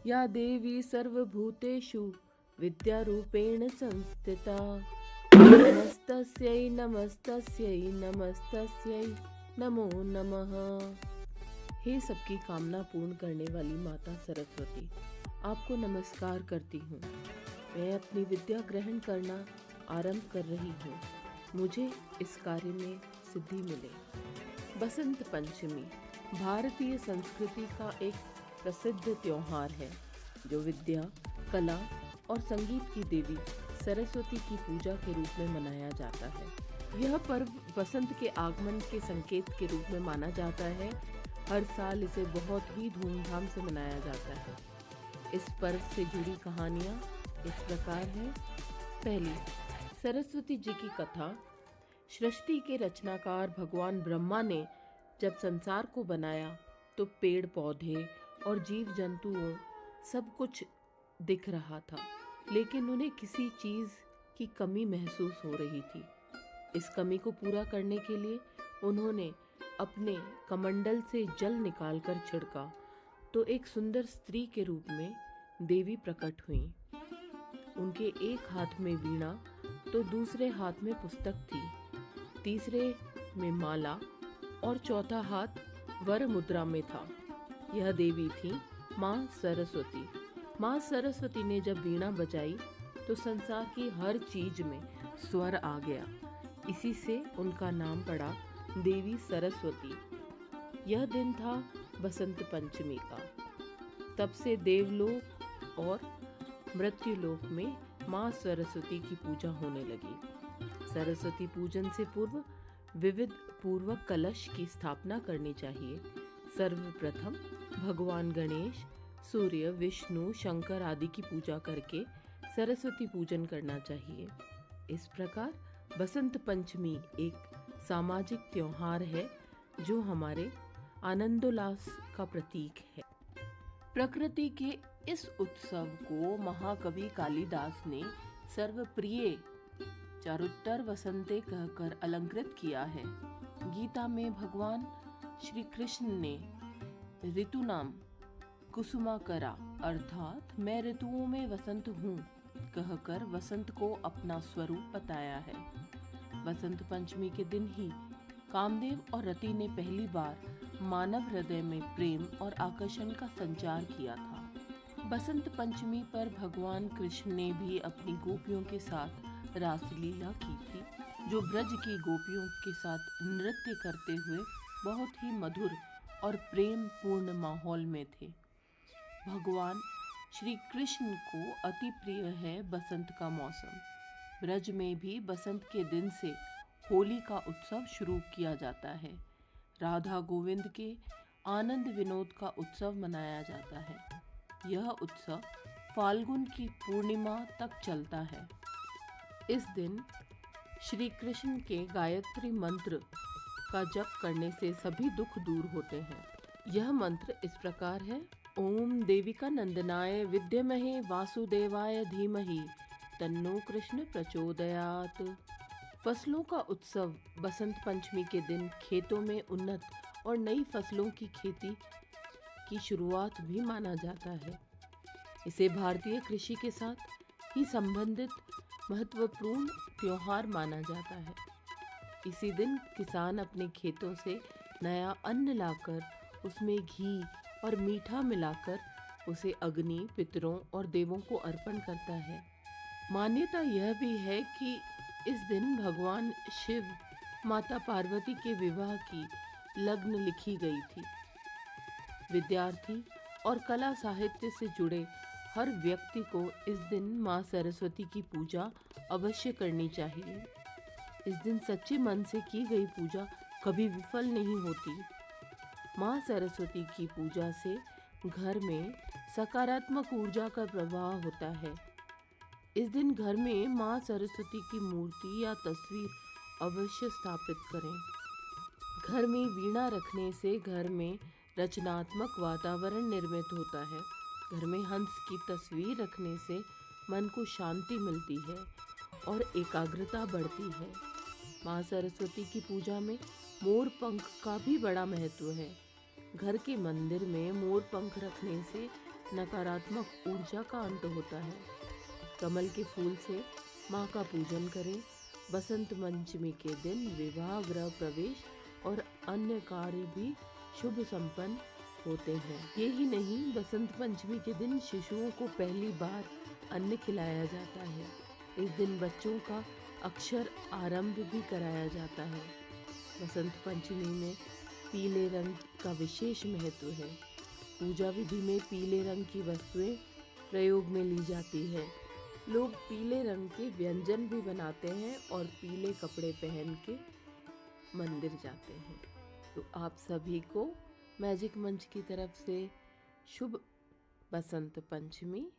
या देवी सर्वभूतेषु विद्यारूपेण संस्थिता। नमस्तस्यै नमस्तस्यै नमस्तस्यै नमो नमः। हे सबकी कामना पूर्ण करने वाली माता सरस्वती, आपको नमस्कार करती हूँ। मैं अपनी विद्या ग्रहण करना आरंभ कर रही हूँ। मुझे इस कार्य में सिद्धि मिले। बसंत पंचमी भारतीय संस्कृति का एक प्रसिद्ध त्योहार है जो विद्या, कला और संगीत की देवी सरस्वती की पूजा के रूप में मनाया जाता है। यह पर्व बसंत के आगमन के संकेत के रूप में माना जाता है। हर साल इसे बहुत ही धूमधाम से मनाया जाता है। इस पर्व से जुड़ी कहानियाँ इस प्रकार हैं। पहली, सरस्वती जी की कथा। सृष्टि के रचनाकार भगवान ब्रह्मा ने जब संसार को बनाया तो पेड़ पौधे और जीव जंतुओं सब कुछ दिख रहा था, लेकिन उन्हें किसी चीज़ की कमी महसूस हो रही थी। इस कमी को पूरा करने के लिए उन्होंने अपने कमंडल से जल निकालकर छिड़का तो एक सुंदर स्त्री के रूप में देवी प्रकट हुई। उनके एक हाथ में वीणा तो दूसरे हाथ में पुस्तक थी, तीसरे में माला और चौथा हाथ वर मुद्रा में था। यह देवी थी माँ सरस्वती। माँ सरस्वती ने जब वीणा बजाई तो संसार की हर चीज में स्वर आ गया। इसी से उनका नाम पड़ा देवी सरस्वती। यह दिन था बसंत पंचमी का। तब से देवलोक और मृत्युलोक में माँ सरस्वती की पूजा होने लगी। सरस्वती पूजन से पूर्व विविध पूर्वक कलश की स्थापना करनी चाहिए। सर्वप्रथम भगवान गणेश, सूर्य, विष्णु, शंकर आदि की पूजा करके सरस्वती पूजन करना चाहिए। इस प्रकार बसंत पंचमी एक सामाजिक त्योहार है जो हमारे आनंदोल्लास का प्रतीक है। प्रकृति के इस उत्सव को महाकवि कालिदास ने सर्वप्रिय चारुत्तर वसंते कहकर अलंकृत किया है। गीता में भगवान श्री कृष्ण ने ऋतु नाम कुसुमाकरा अर्थात मैं ऋतुओं में वसंत हूँ कहकर वसंत को अपना स्वरूप बताया है। वसंत पंचमी के दिन ही कामदेव और रति ने पहली बार मानव हृदय में प्रेम और आकर्षण का संचार किया था। बसंत पंचमी पर भगवान कृष्ण ने भी अपनी गोपियों के साथ रासलीला की थी, जो ब्रज की गोपियों के साथ नृत्य करते हुए बहुत ही मधुर और प्रेम पूर्ण माहौल में थे। भगवान श्री कृष्ण को अति प्रिय है बसंत का मौसम। ब्रज में भी बसंत के दिन से होली का उत्सव शुरू किया जाता है। राधा गोविंद के आनंद विनोद का उत्सव मनाया जाता है। यह उत्सव फाल्गुन की पूर्णिमा तक चलता है। इस दिन श्री कृष्ण के गायत्री मंत्र का जप करने से सभी दुख दूर होते हैं। यह मंत्र इस प्रकार है। ओम देविका नंदनाय विद्महे वासुदेवाय धीमहि तन्नो कृष्ण प्रचोदयात्। फसलों का उत्सव बसंत पंचमी के दिन खेतों में उन्नत और नई फसलों की खेती की शुरुआत भी माना जाता है। इसे भारतीय कृषि के साथ ही संबंधित महत्वपूर्ण त्योहार माना जाता है। इसी दिन किसान अपने खेतों से नया अन्न लाकर उसमें घी और मीठा मिलाकर उसे अग्नि, पितरों और देवों को अर्पण करता है। मान्यता यह भी है कि इस दिन भगवान शिव माता पार्वती के विवाह की लग्न लिखी गई थी। विद्यार्थी और कला साहित्य से जुड़े हर व्यक्ति को इस दिन माँ सरस्वती की पूजा अवश्य करनी चाहिए। इस दिन सच्चे मन से की गई पूजा कभी विफल नहीं होती। माँ सरस्वती की पूजा से घर में सकारात्मक ऊर्जा का प्रवाह होता है। इस दिन घर में माँ सरस्वती की मूर्ति या तस्वीर अवश्य स्थापित करें। घर में वीणा रखने से घर में रचनात्मक वातावरण निर्मित होता है। घर में हंस की तस्वीर रखने से मन को शांति मिलती है और एकाग्रता बढ़ती है। माँ सरस्वती की पूजा में मोर पंख का भी बड़ा महत्व है। घर के मंदिर में मोर पंख रखने से नकारात्मक ऊर्जा का अंत होता है। कमल के फूल से माँ का पूजन करें। बसंत पंचमी के दिन विवाह, गृह प्रवेश और अन्य कार्य भी शुभ संपन्न होते हैं। यही नहीं, बसंत पंचमी के दिन शिशुओं को पहली बार अन्न खिलाया जाता है। इस दिन बच्चों का अक्षर आरंभ भी कराया जाता है। बसंत पंचमी में पीले रंग का विशेष महत्व है। पूजा विधि में पीले रंग की वस्तुएं प्रयोग में ली जाती है। लोग पीले रंग के व्यंजन भी बनाते हैं और पीले कपड़े पहन के मंदिर जाते हैं। तो आप सभी को मैजिक मंच की तरफ से शुभ बसंत पंचमी।